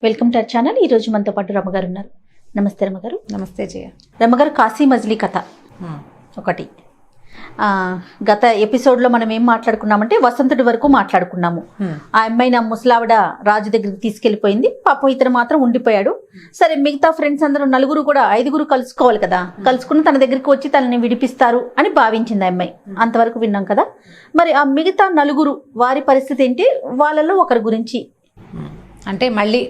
Welcome to our channel. ఈ రోజు మనతో పాటు రమ్మగారు ఉన్నారు. నమస్తే రమ్మగారు. నమస్తే జయ. రమ్మగారు, కాశీ మజిలీ కథ ఒకటి. గత ఎపిసోడ్లో మనం ఏం మాట్లాడుకున్నామంటే వసంతుడి వరకు మాట్లాడుకున్నాము. ఆ అమ్మాయి నా ముసలావిడ రాజు దగ్గరికి తీసుకెళ్లిపోయింది. పాపం ఇతను మాత్రం ఉండిపోయాడు. సరే, మిగతా ఫ్రెండ్స్ అందరూ నలుగురు కూడా ఐదుగురు కలుసుకోవాలి కదా, కలుసుకుని తన దగ్గరికి వచ్చి తనని విడిపిస్తారు అని భావించింది ఆ అమ్మాయి. అంతవరకు విన్నాం కదా. మరి ఆ మిగతా నలుగురు వారి పరిస్థితి ఏంటి? వాళ్ళలో ఒకరి గురించి అంటే మళ్ళీ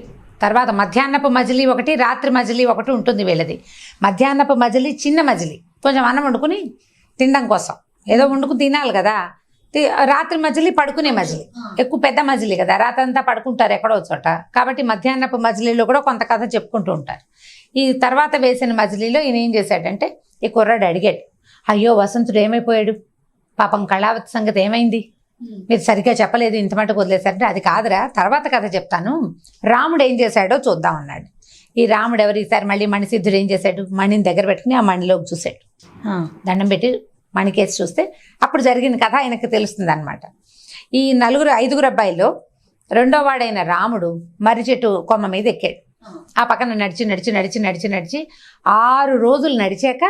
తర్వాత మధ్యాహ్నపు మజిలీ ఒకటి, రాత్రి మజిలీ ఒకటి ఉంటుంది వీళ్ళది. మధ్యాహ్నపు మజిలీ చిన్న మజిలీ, కొంచెం అన్నం వండుకుని తినడం కోసం, ఏదో వండుకుని తినాలి కదా. రాత్రి మజిలీ పడుకునే మజిలీ, ఎక్కువ పెద్ద మజిలీ కదా, రాత్రి అంతా పడుకుంటారు ఎక్కడో చోట. కాబట్టి మధ్యాహ్నపు మజిలీలో కూడా కొంత కథ చెప్పుకుంటూ ఉంటారు. ఈ తర్వాత వేసిన మజిలీలో ఈయన ఏం చేశాడంటే, ఈ కుర్రాడు అడిగాడు, అయ్యో వసంతుడు ఏమైపోయాడు, పాపం కళావతి సంగతి ఏమైంది, మీరు సరిగ్గా చెప్పలేదు, ఇంత మటుకు వదిలేశారంటే, అది కాదురా తర్వాత కథ చెప్తాను, రాముడు ఏం చేశాడో చూద్దాం అన్నాడు. ఈ రాముడు ఎవరు, ఈసారి మళ్ళీ మణిసిద్ధుడు ఏం చేశాడు, మణిని దగ్గర పెట్టుకుని ఆ మణిలోకి చూశాడు. దండం పెట్టి మణికేసి చూస్తే అప్పుడు జరిగిన కథ ఆయనకు తెలుస్తుంది అనమాట. ఈ ఐదుగురు అబ్బాయిలో రెండో వాడైన రాముడు మర్రి చెట్టు కొమ్మ మీద ఎక్కాడు. ఆ పక్కన నడిచి నడిచి నడిచి నడిచి నడిచి 6 రోజులు నడిచాక,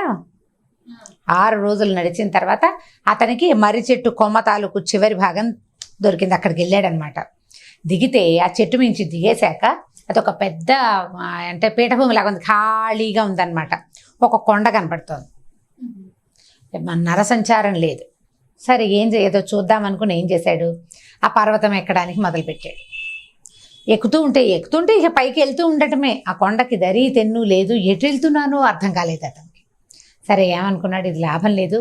6 రోజులు నడిచిన తర్వాత అతనికి మర్రి చెట్టు కొమ్మ తాలూకు చివరి భాగం దొరికింది. అక్కడికి వెళ్ళాడనమాట. దిగితే ఆ చెట్టు మించి దిగేశాక అదొక పెద్ద అంటే పీఠభూమి లాగా ఉంది, ఖాళీగా ఉందన్నమాట. ఒక కొండ కనపడుతోంది, నరసంచారం లేదు. సరే ఏం చేయదో చూద్దాం అనుకుని ఏం చేశాడు, ఆ పర్వతం ఎక్కడానికి మొదలుపెట్టాడు. ఎక్కుతుంటే ఇక పైకి వెళ్తూ ఉండటమే. ఆ కొండకి దరి తెన్ను లేదు, ఎటు వెళ్తున్నానో అర్థం కాలేదు అతనికి. సరే ఏమనుకున్నాడు, ఇది లాభం లేదు,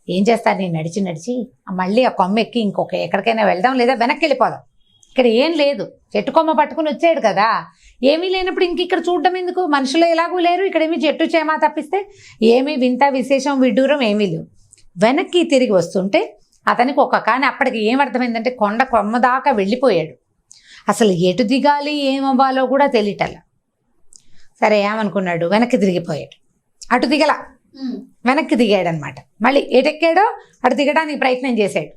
ఏం చేస్తాను, నేను నడిచి నడిచి మళ్ళీ ఆ కొమ్మ ఎక్కి ఇంకొక ఎక్కడికైనా వెళ్దాం, లేదా వెనక్కి వెళ్ళిపోదాం, ఇక్కడ ఏం లేదు, చెట్టు కొమ్మ పట్టుకుని వచ్చాడు కదా, ఏమీ లేనప్పుడు ఇంక ఇక్కడ చూడడం ఎందుకు, మనుషులు ఎలాగూ లేరు, ఇక్కడేమీ చెట్టు చేమా తప్పిస్తే ఏమీ వింత విశేషం విడ్డూరం ఏమీ లేవు. వెనక్కి తిరిగి వస్తుంటే అతనికి కానీ అప్పటికి ఏం అర్థమైందంటే, కొండ కొమ్మ దాకా వెళ్ళిపోయాడు, అసలు ఎటు దిగాలి ఏమవ్వాలో కూడా తెలియటల్లా. సరే ఏమనుకున్నాడు, వెనక్కి తిరిగిపోయాడు. అటు దిగల, వెనక్కి దిగాడనమాట. మళ్ళీ ఎటెక్కాడో అటు దిగడానికి ప్రయత్నం చేశాడు.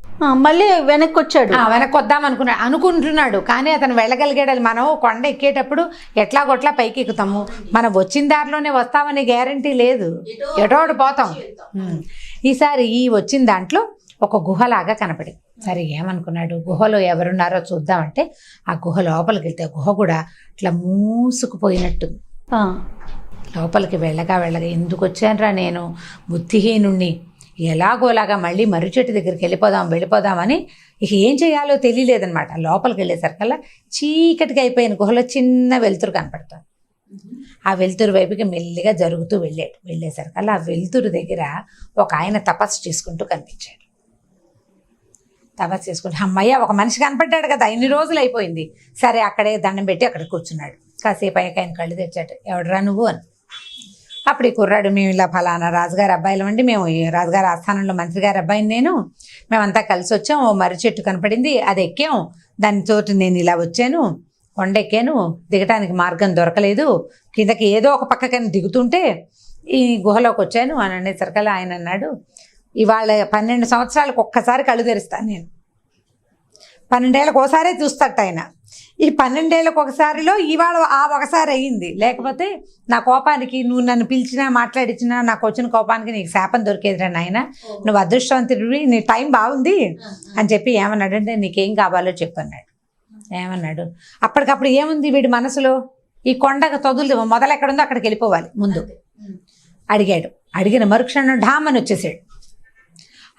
మళ్ళీ వెనక్కి వచ్చాడు. వెనక్కి వద్దాం అనుకుంటున్నాడు కానీ అతను వెళ్ళగలిగాడు. మనం కొండ ఎక్కేటప్పుడు ఎట్లాగొట్లా పైకి ఎక్కుతాము, మనం వచ్చిన దారిలోనే వస్తామని గ్యారంటీ లేదు, ఎటోడు పోతాం. ఈసారి వచ్చిన దాంట్లో ఒక గుహలాగా కనపడింది. సరే ఏమనుకున్నాడు, గుహలో ఎవరున్నారో చూద్దామంటే ఆ గుహ లోపలికి వెళ్తే గుహ కూడా ఇట్లా మూసుకుపోయినట్టుంది. లోపలికి వెళ్ళగా ఎందుకు వచ్చానురా నేను, బుద్ధిహీనుణ్ణి, ఎలాగోలాగా మళ్ళీ మర్రి చెట్టు దగ్గరికి వెళ్ళిపోదామని ఇక ఏం చేయాలో తెలియలేదనమాట. లోపలికి వెళ్ళేసరికల్లా చీకటిగా అయిపోయిన గుహలో చిన్న వెలుతురు కనపడుతుంది. ఆ వెలుతురు వైపుకి మెల్లిగా జరుగుతూ వెళ్ళేసరికల్లా ఆ వెలుతురు దగ్గర ఒక ఆయన తపస్సు చేసుకుంటూ కనిపించాడు. తపస్సు చేసుకుంటూ, అమ్మయ్య ఒక మనిషి కనపడ్డాడు కదా, ఇన్ని రోజులు అయిపోయింది. సరే అక్కడే దండం పెట్టి అక్కడ కూర్చున్నాడు. కాసేపు అయ్యాక ఆయన కళ్ళు తెచ్చాడు. ఎవడరా నువ్వు అని. అప్పుడు ఈ కుర్రాడు, మేము ఇలా ఫలానా రాజుగారి అబ్బాయిలం అండి, మేము రాజుగారి ఆస్థానంలో మంత్రి గారి అబ్బాయిని మేమంతా కలిసి వచ్చాం, ఓ మర్రి చెట్టు కనపడింది, అది ఎక్కాం, దానితోటి నేను ఇలా వచ్చాను, కొండ ఎక్కాను, దిగటానికి మార్గం దొరకలేదు, కిందకి ఏదో ఒక పక్కకని దిగుతుంటే ఈ గుహలోకి వచ్చాను అని అనేసరికల్లా ఆయన అన్నాడు, ఇవాళ 12 సంవత్సరాలకు ఒక్కసారి కళ్ళు తెరుస్తాను నేను, 12 ఏళ్ళకి ఒకసారే చూస్తాట ఆయన. ఈ 12 ఏళ్ళకి ఒకసారిలో ఇవాళ ఆ ఒకసారి అయ్యింది, లేకపోతే నా కోపానికి నువ్వు నన్ను పిలిచినా మాట్లాడించినా నాకు వచ్చిన కోపానికి నీకు శాపం దొరికేదిరా నాయన, నువ్వు అదృష్టవంతుడివి, నీ టైం బాగుంది అని చెప్పి ఏమన్నాడంటే, నీకేం కావాలో చెప్పన్నాడు. ఏమన్నాడు, అప్పటికప్పుడు ఏముంది వీడి మనసులో, ఈ కొండ మొదలు ఎక్కడుందో అక్కడికి వెళ్ళిపోవాలి ముందు అడిగాడు. అడిగిన మరుక్షణం ఢామని వచ్చేసాడు.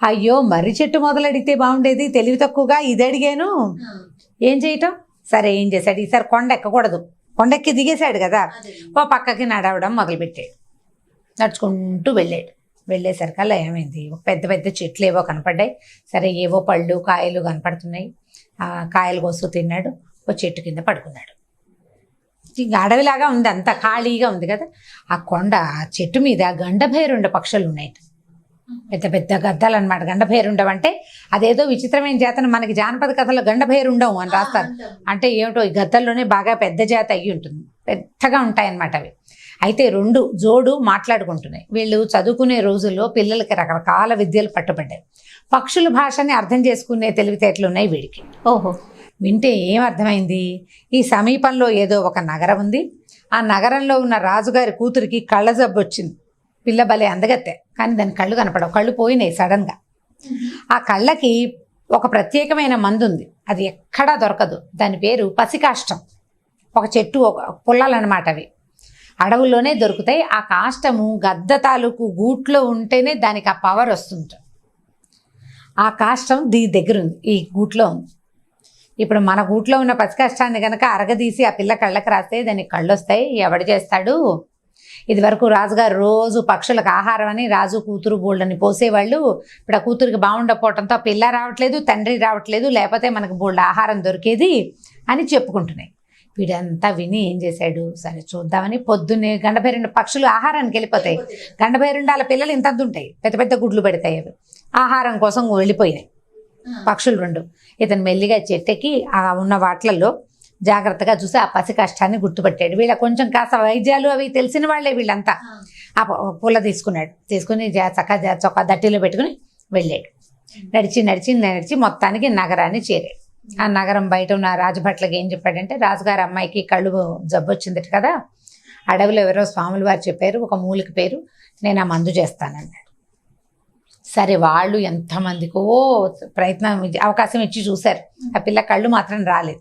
అయ్యో మర్రి చెట్టు మొదలడిగితే బాగుండేది, తెలివి తక్కువగా ఇది అడిగాను, ఏం చేయటం. సరే ఏం చేశాడు, ఈసారి కొండ ఎక్కకూడదు, కొండెక్కి దిగేశాడు కదా, ఓ పక్కకి నడవడం మొదలుపెట్టాడు. నడుచుకుంటూ వెళ్ళేసరికల్లా ఏమైంది, పెద్ద పెద్ద చెట్లు ఏవో కనపడ్డాయి. సరే ఏవో పళ్ళు కాయలు కనపడుతున్నాయి. ఆ కాయలు కోస్తూ తిన్నాడు. ఓ చెట్టు కింద పడుకున్నాడు. ఇంకా అడవిలాగా ఉంది, అంత ఖాళీగా ఉంది కదా. ఆ చెట్టు మీద గండభైరుండ పక్షులు ఉన్నాయి, పెద్ద పెద్ద గద్దలు అనమాట. గండభైరుండం అంటే అదేదో విచిత్రమైన జాతను మనకి జానపద కథలో గండభైరుండం అని రాస్తారు. అంటే ఏమిటో ఈ గద్దల్లోనే బాగా పెద్ద జాతి అయ్యి ఉంటుంది, పెద్దగా ఉంటాయన్నమాట అవి. అయితే 2 జోడు మాట్లాడుకుంటున్నాయి. వీళ్ళు చదువుకునే రోజుల్లో పిల్లలకి రకరకాల విద్యలు పట్టుబడ్డాయి. పక్షుల భాషని అర్థం చేసుకునే తెలివితేటలు ఉన్నాయి వీడికి. ఓహో. వింటే ఏం అర్థమైంది, ఈ సమీపంలో ఏదో ఒక నగరం ఉంది, ఆ నగరంలో ఉన్న రాజుగారి కూతురికి కళ్ళ జబ్బు వచ్చింది. పిల్ల భలే అందగత్తె, కానీ దాని కళ్ళు కనపడవు, కళ్ళు పోయినాయి సడన్గా. ఆ కళ్ళకి ఒక ప్రత్యేకమైన మందు ఉంది, అది ఎక్కడా దొరకదు. దాని పేరు పసికాష్టం. ఒక చెట్టు, ఒక పుల్లలన్నమాట. అవి అడవుల్లోనే దొరుకుతాయి. ఆ కాష్టము గద్ద తాలూకు గూట్లో ఉంటేనే దానికి ఆ పవర్ వస్తుంది. ఆ కాష్టం దీని దగ్గర ఉంది, ఈ గూట్లో ఉంది. ఇప్పుడు మన గూట్లో ఉన్న పసికాష్టాన్ని కనుక అరగదీసి ఆ పిల్ల కళ్ళకి రాస్తే దానికి కళ్ళు వస్తాయి. ఎవడు చేస్తాడు? ఇది వరకు రాజుగారు రోజు పక్షులకు ఆహారం అని రాజు కూతురు బోల్డని పోసేవాళ్ళు. ఇప్పుడు ఆ కూతురికి బాగుండకపోవడంతో పిల్ల రావట్లేదు, తండ్రి రావట్లేదు, లేకపోతే మనకు బోల్డ్ ఆహారం దొరికేది అని చెప్పుకుంటున్నాయి. వీడంతా విని ఏం చేశాడు, సరే చూద్దామని పొద్దున్నే గండభేరుండ పక్షులు ఆహారానికి వెళ్ళిపోతాయి. గండభేరుండాల పిల్లలు ఇంతంత ఉంటాయి, పెద్ద పెద్ద గుడ్లు పెడతాయి. అవి ఆహారం కోసం వెళ్ళిపోయినాయి పక్షులు రెండు. ఇతను మెల్లిగా చెట్టెక్కి ఆ ఉన్న వాట్లలో జాగ్రత్తగా చూసి ఆ పసి కష్టాన్ని గుర్తుపట్టాడు. వీళ్ళ కొంచెం కాస్త వైద్యాలు అవి తెలిసిన వాళ్ళే వీళ్ళంతా. ఆ పుల్ల తీసుకుని చొక్క దట్టిలో పెట్టుకుని వెళ్ళాడు. నడిచి మొత్తానికి నగరాన్ని చేరాడు. ఆ నగరం బయట ఉన్న రాజభట్లకి ఏం చెప్పాడంటే, రాజుగారి అమ్మాయికి కళ్ళు జబ్బు వచ్చిందట కదా, అడవిలో ఎవరో స్వాములు వారు చెప్పారు, ఒక మూలిక పేరు, నేను ఆ మందు చేస్తానన్నాడు. సరే, వాళ్ళు ఎంతమందికో అవకాశం ఇచ్చి చూశారు. ఆ పిల్ల కళ్ళు మాత్రం రాలేదు.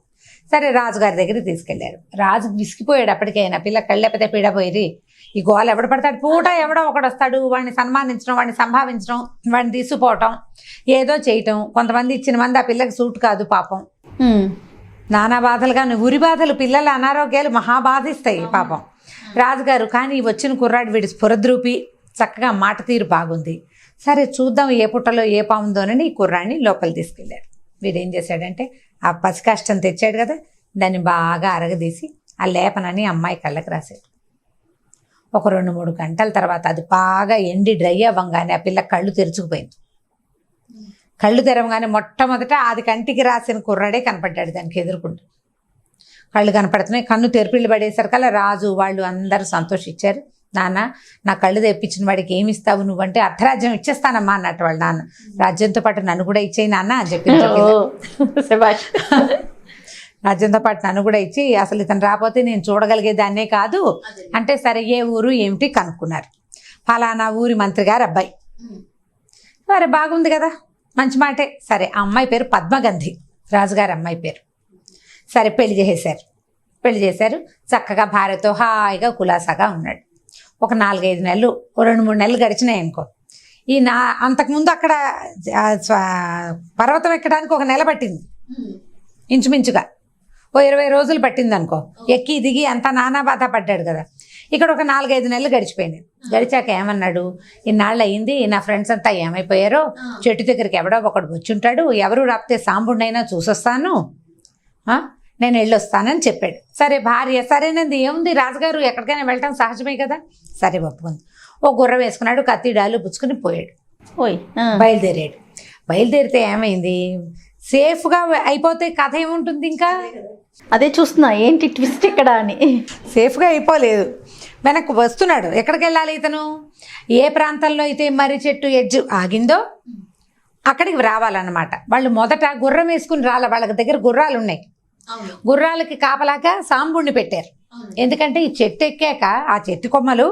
సరే, రాజుగారి దగ్గరికి తీసుకెళ్లారు. రాజు విసిగిపోయాడు అప్పటికైనా. పిల్ల కళ్ళు లేకపోతే పీడపోయి ఈ గోలు ఎవడు పడతాడు, పూట ఎవడో ఒకడు వస్తాడు, వాడిని సన్మానించడం, వాడిని సంభావించడం, వాడిని తీసుకుపోవటం, ఏదో చేయటం. కొంతమంది ఇచ్చిన మంది ఆ పిల్లకి సూట్ కాదు పాపం. నానా బాధలుగా ఉరి బాధలు, పిల్లల అనారోగ్యాలు మహాబాధిస్తాయి పాపం. రాజుగారు కానీ వచ్చిన కుర్రాడు వీడి స్ఫురద్రూపి, చక్కగా మాట తీరు బాగుంది. సరే చూద్దాం ఏ పుట్టలో ఏ పాముందోనని ఈ కుర్రాడిని లోపలి తీసుకెళ్లారు. వీడేం చేశాడంటే, ఆ పసికాష్టం తెచ్చాడు కదా, దాన్ని బాగా అరగదీసి ఆ లేపనని అమ్మాయి కళ్ళకి రాశాడు. ఒక 2-3 గంటల తర్వాత అది బాగా ఎండి డ్రై అవ్వగానే ఆ పిల్ల కళ్ళు తెరుచుకుపోయింది. కళ్ళు తెరవగానే మొట్టమొదట అది కంటికి రాసిన కుర్రాడే కనపడ్డాడు దానికి ఎదురుకుంటూ. కళ్ళు కనపడుతున్నాయి. కన్ను తెరిపిళ్ళు పడేసరికల్లా రాజు వాళ్ళు అందరూ సంతోషించారు. నాన్న, నా కళ్ళు తెప్పించిన వాడికి ఏమి ఇస్తావు నువ్వంటే, అర్ధరాజ్యం ఇచ్చేస్తానమ్మా అన్నట్టు వాళ్ళ నాన్న. రాజ్యంతో పాటు నన్ను కూడా ఇచ్చేయి నాన్న అని చెప్పింది. రాజ్యంతో పాటు నన్ను కూడా ఇచ్చి, అసలు ఇతను రాకపోతే నేను చూడగలిగేదాన్నే కాదు అంటే, సరే ఏ ఊరు ఏమిటి కనుక్కున్నారు. ఫలానా ఊరి మంత్రి గారు అబ్బాయి. సరే బాగుంది కదా, మంచి మాటే. సరే, ఆ అమ్మాయి పేరు పద్మగంధి, రాజుగారి అమ్మాయి పేరు. సరే పెళ్లి చేశారు. చక్కగా భార్యతో హాయిగా కులాసాగా ఉన్నాడు. ఒక 4-5 నెలలు, 2-3 నెలలు గడిచినాయి అనుకో. అంతకుముందు అక్కడ పర్వతం ఎక్కడానికి 1 నెల పట్టింది ఇంచుమించుగా. 20 రోజులు పట్టింది అనుకో. ఎక్కి దిగి అంతా నానా బాధ పడ్డాడు కదా. ఇక్కడ ఒక 4-5 నెలలు గడిచిపోయినాయి. గడిచాక ఏమన్నాడు, ఇన్నాళ్ళు అయింది, నా ఫ్రెండ్స్ అంతా ఏమైపోయారో, చెట్టు దగ్గరికి ఎవడో ఒకడు వచ్చుంటాడు, ఎవరు రాపితే సాంబుడినైనా చూసొస్తాను, నేను వెళ్ళొస్తానని చెప్పాడు. సరే భార్య సరేనంది, ఏముంది రాజుగారు ఎక్కడికైనా వెళ్ళటం సహజమే కదా. సరే ఒప్పుకుంది. ఓ గుర్రం వేసుకున్నాడు, కత్తిడాలు పుచ్చుకుని పోయాడు. బయలుదేరితే ఏమైంది, సేఫ్గా అయిపోతే కథ ఏముంటుంది ఇంకా. అదే చూస్తున్నా ఏంటి ట్విస్ట్ ఇక్కడ అని. సేఫ్గా అయిపోలేదు, వెనక్కి వస్తున్నాడు. ఎక్కడికి వెళ్ళాలి ఇతను? ఏ ప్రాంతంలో అయితే మర్రి చెట్టు ఎడ్జు ఆగిందో అక్కడికి రావాలన్నమాట. వాళ్ళు మొదట గుర్రం వేసుకుని వాళ్ళ దగ్గర గుర్రాలు ఉన్నాయి. గుర్రాలకి కాపలాగా సాంబుడిని పెట్టారు. ఎందుకంటే ఈ చెట్టు ఎక్కాక ఆ చెట్టు కొమ్మలు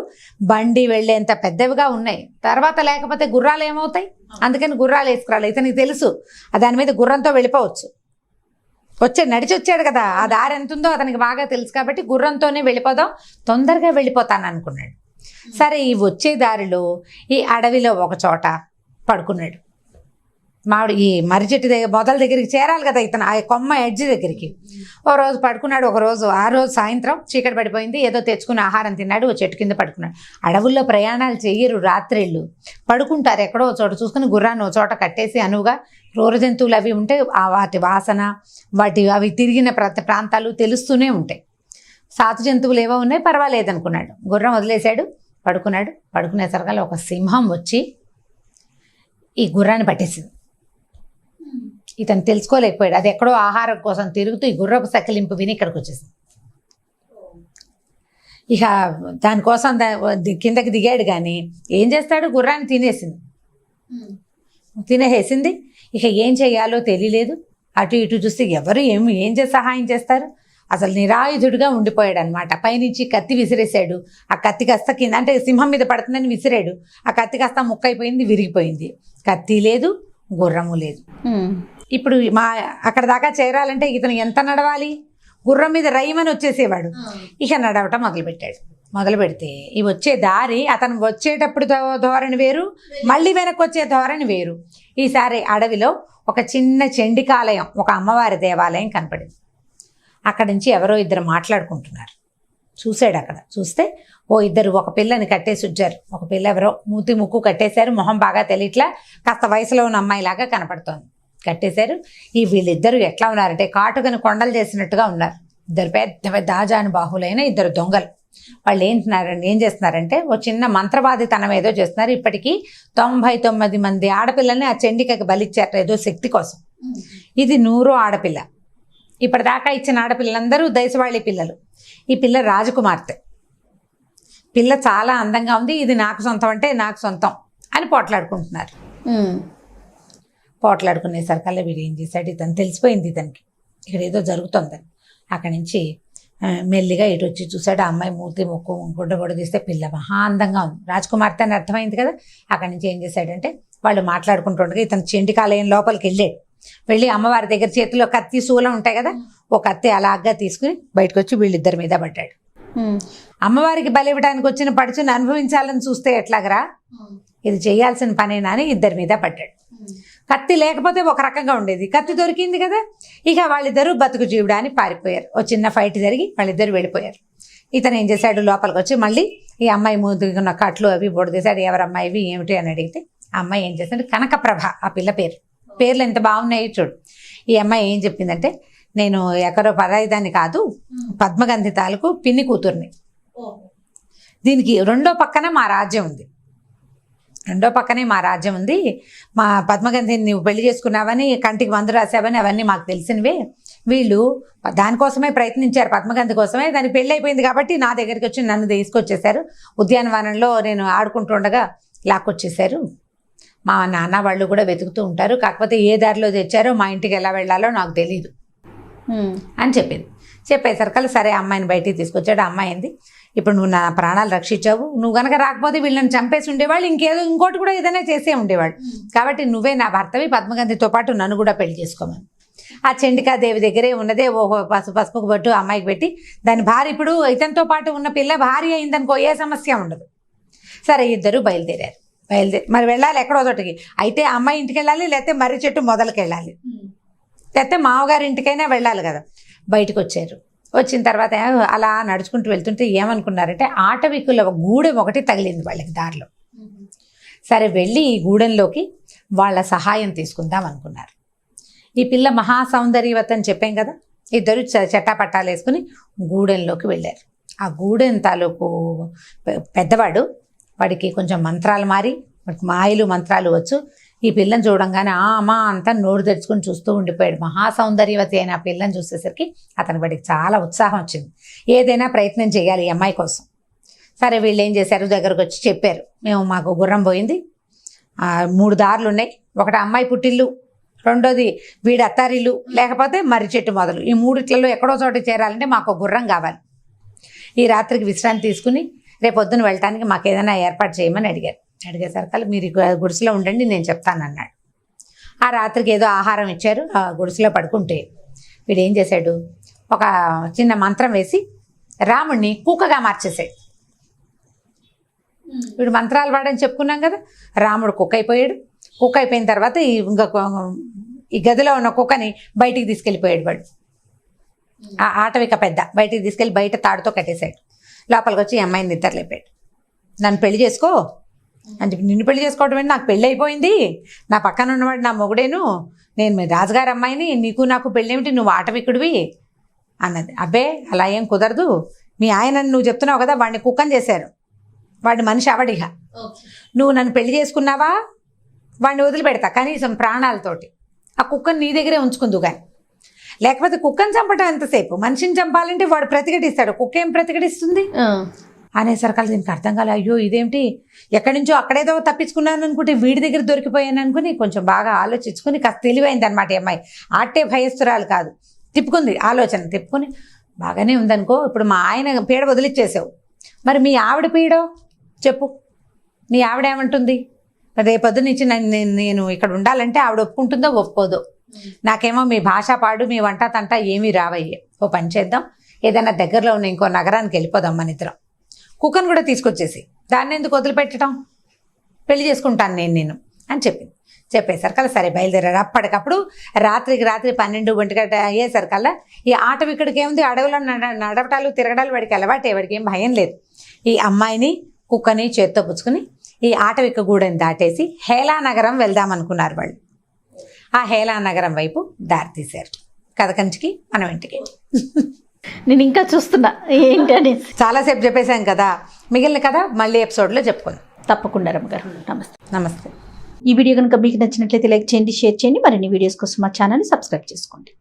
బండి వెళ్ళేంత పెద్దవిగా ఉన్నాయి. తర్వాత లేకపోతే గుర్రాలు ఏమవుతాయి, అందుకని గుర్రాలు వేసుకురాలి. ఇతనికి తెలుసు దాని మీద గుర్రంతో వెళ్ళిపోవచ్చు. నడిచి వచ్చాడు కదా, ఆ దారి ఎంత ఉందో అతనికి బాగా తెలుసు కాబట్టి గుర్రంతోనే వెళ్ళిపోదాం, తొందరగా వెళ్ళిపోతాను అనుకున్నాడు. సరే, ఈ వచ్చే దారిలో ఈ అడవిలో ఒక చోట పడుకున్నాడు. ఈ మర్రి చెట్టు దగ్గర మొదల దగ్గరికి చేరాలి కదా ఇతను, ఆ కొమ్మ ఎడ్జి దగ్గరికి. ఓ రోజు పడుకున్నాడు. ఆ రోజు సాయంత్రం చీకటి పడిపోయింది. ఏదో తెచ్చుకుని ఆహారం తిన్నాడు, ఓ చెట్టు కింద పడుకున్నాడు. అడవుల్లో ప్రయాణాలు చెయ్యరు, రాత్రిళ్ళు పడుకుంటారు ఎక్కడో చోట చూసుకుని. గుర్రాన్ని ఓ చోట కట్టేసి అనువుగా క్రూర జంతువులు అవి ఉంటే వాటి వాసన, అవి తిరిగిన ప్రాంతాలు తెలుస్తూనే ఉంటాయి. సాతు జంతువులు ఏవో ఉన్నాయి, పర్వాలేదు అనుకున్నాడు. గుర్రం వదిలేశాడు, పడుకున్నాడు. పడుకునేసరికల్లా ఒక సింహం వచ్చి ఈ గుర్రాన్ని పట్టేసింది. ఇతను తెలుసుకోలేకపోయాడు, అది ఎక్కడో ఆహారం కోసం తిరుగుతూ ఈ గుర్రపు సకిలింపు విని ఇక్కడికి వచ్చేసింది. ఇక దానికోసం కిందకి దిగాడు, కానీ ఏం చేస్తాడు, గుర్రాన్ని తినేసింది. ఇక ఏం చేయాలో తెలియలేదు. అటు ఇటు చూస్తే ఎవరు ఏం చేసి సహాయం చేస్తారు. అసలు నిరాయుధుడిగా ఉండిపోయాడు అనమాట. పైనుంచి కత్తి విసిరేశాడు. ఆ కత్తి కాస్త కింద అంటే సింహం మీద పడుతుందని విసిరాడు. ఆ కత్తి కాస్త ముక్కైపోయింది, విరిగిపోయింది. కత్తి లేదు, గుర్రము లేదు. ఇప్పుడు అక్కడ దాకా చేరాలంటే ఇతను ఎంత నడవాలి? గుర్రం మీద రైమని వచ్చేసేవాడు. ఇక నడవటం మొదలు పెడితే ఈ వచ్చే దారి, అతను వచ్చేటప్పుడు ధోరణి వేరు, మళ్ళీ వెనక్కి వచ్చే ధోరణి వేరు. ఈసారి అడవిలో ఒక చిన్న చండికాలయం, ఒక అమ్మవారి దేవాలయం కనపడింది. అక్కడి నుంచి ఎవరో ఇద్దరు మాట్లాడుకుంటున్నారు. చూశాడు. అక్కడ చూస్తే ఇద్దరు ఒక పిల్లని కట్టేసి వచ్చారు. ఒక పిల్ల ఎవరో మూతి ముక్కు కట్టేశారు. మొహం బాగా తెలియట్లా, కాస్త వయసులో ఉన్న అమ్మాయిలాగా కనపడుతోంది. కట్టేశారు. వీళ్ళిద్దరు ఎట్లా ఉన్నారంటే కాటుకని కొండలు చేసినట్టుగా ఉన్నారు. ఇద్దరు పెద్ద పెద్ద ఆజానుబాహులైన ఇద్దరు దొంగలు. వాళ్ళు ఏం చేస్తున్నారంటే ఓ చిన్న మంత్రవాదితనం ఏదో చేస్తున్నారు. ఇప్పటికీ 99 మంది ఆడపిల్లల్ని ఆ చండికకి బలిచ్చారు ఏదో శక్తి కోసం. ఇది 100వ ఆడపిల్ల. ఇప్పటిదాకా ఇచ్చిన ఆడపిల్లలందరూ దేశవాళీ పిల్లలు. ఈ పిల్ల రాజకుమార్తె. పిల్ల చాలా అందంగా ఉంది. ఇది నాకు సొంతం అంటే నాకు సొంతం అని పోట్లాడుకుంటున్నారు. పోట్లాడుకునేసరికల్లా వీడు ఏం చేశాడు, ఇతను తెలిసిపోయింది ఇతనికి ఇక్కడ ఏదో జరుగుతుందని. అక్కడి నుంచి మెల్లిగా ఇటు వచ్చి చూశాడు. ఆ అమ్మాయి మూతి ముక్కు గుడ్డ తీస్తే పిల్ల మహా అందంగా ఉంది, రాజకుమార్తె అని అర్థమైంది కదా. అక్కడి నుంచి ఏం చేశాడంటే వాళ్ళు మాట్లాడుకుంటుండగా ఇతను చండికాలయం లోపలికి వెళ్ళి అమ్మవారి దగ్గర చేతిలో కత్తి శూలం ఉంటాయి కదా, ఒక కత్తి అలాగా తీసుకుని బయటకు వచ్చి వీళ్ళిద్దరి మీద పడ్డాడు. అమ్మవారికి బలి ఇవ్వడానికి వచ్చిన పడుచుని అనుభవించాలని చూస్తే ఎట్లాగరా, ఇది చేయాల్సిన పనేనా అని ఇద్దరి మీద పడ్డాడు. కత్తి లేకపోతే ఒక రకంగా ఉండేది, కత్తి దొరికింది కదా. ఇక వాళ్ళిద్దరూ బతుకు జీవుడా అని పారిపోయారు. ఓ చిన్న ఫైట్ జరిగి వాళ్ళిద్దరు వెళ్ళిపోయారు. ఇతను ఏం చేశాడు, లోపలికి వచ్చి మళ్ళీ ఈ అమ్మాయి మూతున్న కట్లు అవి బొడదేశాడు. ఎవరమ్మాయి ఇవి ఏమిటి అని అడిగితే ఆ అమ్మాయి ఏం చేశాడు, కనకప్రభ ఆ పిల్ల పేర్లు ఎంత బాగున్నాయి చూడు. ఈ అమ్మాయి ఏం చెప్పిందంటే, నేను ఎక్కడో పరాయిదాన్ని కాదు, పద్మగంధి తాలూకు పిన్ని కూతుర్ని. దీనికి రెండో పక్కనే మా రాజ్యం ఉంది. మా పద్మగంధిని నువ్వు పెళ్లి చేసుకున్నావని, కంటికి మందు రాసావని అవన్నీ మాకు తెలిసినవే. వీళ్ళు దానికోసమే ప్రయత్నించారు, పద్మగంధి కోసమే. దానికి పెళ్ళి అయిపోయింది కాబట్టి నా దగ్గరికి వచ్చి నన్ను తీసుకొచ్చేసారు. ఉద్యానవనంలో నేను ఆడుకుంటుండగా లాక్కొచ్చేసారు. మా నాన్న వాళ్ళు కూడా వెతుకుతూ ఉంటారు, కాకపోతే ఏ దారిలో తెచ్చారో మా ఇంటికి ఎలా వెళ్ళాలో నాకు తెలీదు అని చెప్పింది. చెప్పేసరికల్లా సరే అమ్మాయిని బయటికి తీసుకొచ్చాడు. అమ్మాయి ఏంది, ఇప్పుడు నువ్వు నా ప్రాణాలు రక్షించావు, నువ్వు కనుక రాకపోతే వీళ్ళని చంపేసి ఉండేవాళ్ళు, ఇంకోటి కూడా ఏదైనా చేసే ఉండేవాళ్ళు. కాబట్టి నువ్వే నా భర్తవి, పద్మగంధితో పాటు నన్ను కూడా పెళ్లి చేసుకోమని. ఆ చండికాదేవి దగ్గరే ఉన్నదే ఓ పసుపుకు పట్టు అమ్మాయికి పెట్టి, దాని భార్య ఇప్పుడు ఇతనితో పాటు ఉన్న పిల్ల భార్య అయిందనుకో ఏ సమస్య ఉండదు. సరే ఇద్దరు బయలుదేరారు. మరి వెళ్ళాలి ఎక్కడో చోటికి. అయితే అమ్మాయి ఇంటికి వెళ్ళాలి, లేకపోతే మర్రి చెట్టు మొదలకి వెళ్ళాలి, లేకపోతే మామగారి ఇంటికైనా వెళ్ళాలి కదా. బయటకు వచ్చారు. వచ్చిన తర్వాత అలా నడుచుకుంటూ వెళ్తుంటే ఏమనుకున్నారంటే, ఆటవికుల గూడెం ఒకటి తగిలింది వాళ్ళకి దారిలో. సరే వెళ్ళి ఈ గూడెంలోకి వాళ్ళ సహాయం తీసుకుందాం అనుకున్నారు. ఈ పిల్ల మహా సౌందర్యవతి అని చెప్పాం కదా. ఇద్దరు చట్టాపట్టాలు వేసుకుని గూడెంలోకి వెళ్ళారు. ఆ గూడెం తాలూకు పెద్దవాడు, వాడికి కొంచెం మంత్రాలు మారి, వాడికి మాయలు మంత్రాలు వచ్చు. ఈ పిల్లని చూడంగానే అమ్మా అంతా నోరు తెరుచుకొని చూస్తూ ఉండిపోయాడు. మహాసౌందర్యవతి అయిన ఆ పిల్లని చూసేసరికి వాడికి చాలా ఉత్సాహం వచ్చింది. ఏదైనా ప్రయత్నం చేయాలి ఈ అమ్మాయి కోసం. సరే వీళ్ళు ఏం చేశారు, దగ్గరకు వచ్చి చెప్పారు, మాకు గుర్రం పోయింది, 3 దారులు ఉన్నాయి. ఒకటి అమ్మాయి పుట్టిల్లు, రెండోది వీడి అత్తారిల్లు, లేకపోతే మర్రి చెట్టు మొదలు. ఈ 3 ఎక్కడో చోట చేరాలంటే మాకు గుర్రం కావాలి. ఈ రాత్రికి విశ్రాంతి తీసుకుని రేపొద్దున వెళ్ళటానికి మాకు ఏదైనా ఏర్పాటు చేయమని అడిగేసరికి మీరు గుడిసెలో ఉండండి, నేను చెప్తానన్నాడు. ఆ రాత్రికి ఏదో ఆహారం ఇచ్చారు. ఆ గుడిసెలో పడుకుంటే వీడు ఏం చేశాడు, ఒక చిన్న మంత్రం వేసి రాముడిని కుక్కగా మార్చేసాడు. వీడు మంత్రాలు వాడని చెప్పుకున్నాం కదా. రాముడు కుక్క అయిపోయాడు. కుక్క అయిపోయిన తర్వాత ఈ గదిలో ఉన్న కుక్కని బయటికి తీసుకెళ్ళిపోయాడు వాడు. ఆ ఆటవిక పెద్ద బయటికి తీసుకెళ్ళి బయట తాడుతో కట్టేశాడు. లోపలికి వచ్చి ఈ అమ్మాయిని నిద్రలేపాడు. నన్ను పెళ్లి చేసుకో అని చెప్పి, నిన్ను పెళ్లి చేసుకోవడం ఏంటి, నాకు పెళ్ళి అయిపోయింది, నా పక్కన ఉన్నవాడు నా మొగుడేను, నేను మీ రాజుగారి అమ్మాయిని, నీకు నాకు పెళ్ళి ఏమిటి, నువ్వు ఆటవికుడివి అన్నది. అబ్బే అలా ఏం కుదరదు, మీ ఆయన నువ్వు చెప్తున్నావు కదా, వాడిని కుక్కని చేశారు, వాడిని మనిషి అవడిగా, నువ్వు నన్ను పెళ్లి చేసుకున్నావా వాడిని వదిలిపెడతా కనీసం ప్రాణాలతోటి, ఆ కుక్కని నీ దగ్గరే ఉంచుకుందు కానీ, లేకపోతే కుక్కని చంపటం ఎంతసేపు, మనిషిని చంపాలంటే వాడు ప్రతిఘటిస్తాడు, కుక్క ఏం ప్రతిఘటిస్తుంది. అనేసరికల్లా దీనికి అర్థం కాలే. అయ్యో ఇదేమిటి, ఎక్కడి నుంచో అక్కడేదో తప్పించుకున్నాను అనుకుంటే వీడి దగ్గర దొరికిపోయాను అనుకుని కొంచెం బాగా ఆలోచించుకుని కాస్త తెలివైంది అనమాట ఈ అమ్మాయి. ఆటే భయస్తురాలు కాదు. తిప్పుకుంది ఆలోచన, తిప్పుకొని బాగానే ఉందనుకో, ఇప్పుడు మా ఆయన పీడ వదిలిచ్చేసావు, మరి మీ ఆవిడ పీడో చెప్పు, నీ ఆవిడ ఏమంటుంది? రేపొద్దు నుంచి నేను ఇక్కడ ఉండాలంటే ఆవిడ ఒప్పుకుంటుందో ఒప్పుకోదో. నాకేమో మీ భాష పాడు, మీ వంట తంట ఏమీ రావయ్యే. ఓ పని చేద్దాం, ఏదైనా దగ్గరలో ఉన్న ఇంకో నగరానికి వెళ్ళిపోదాం మన ఇద్దరం. కుక్కను కూడా తీసుకొచ్చేసి దాన్ని ఎందుకు వదిలిపెట్టడం, పెళ్లి చేసుకుంటాను నేను అని చెప్పింది. చెప్పేసరికల్లా సరే బయలుదేరారు. అప్పటికప్పుడు రాత్రి 12 గంటల అయ్యేసరికల్లా ఈ ఆటో ఇక్కడికి ఏముంది, అడవులో నడవటాలు తిరగడాలు వాడికి అలవాటే, వాడికి ఏం భయం లేదు. ఈ అమ్మాయిని కుక్కని చేత్తో పుచ్చుకుని ఈ ఆటవిక గూడెని దాటేసి హేలానగరం వెళ్దాం అనుకున్నారు వాళ్ళు. ఆ హేలానగరం వైపు దారి తీశారు. కథ కంచికి మనం ఇంటికి. నేను ఇంకా చూస్తున్నా ఏంటి అనేసి. చాలాసేపు చెప్పేశాం కదా, మిగిలిన కథ మళ్ళీ ఎపిసోడ్లో చెప్పుకుందాం. తప్పకుండా రమ్మగారు. నమస్తే. నమస్తే. ఈ వీడియో కనుక మీకు నచ్చినట్లయితే లైక్ చేయండి, షేర్ చేయండి. మరిన్ని వీడియోస్ కోసం మా ఛానల్ని సబ్స్క్రైబ్ చేసుకోండి.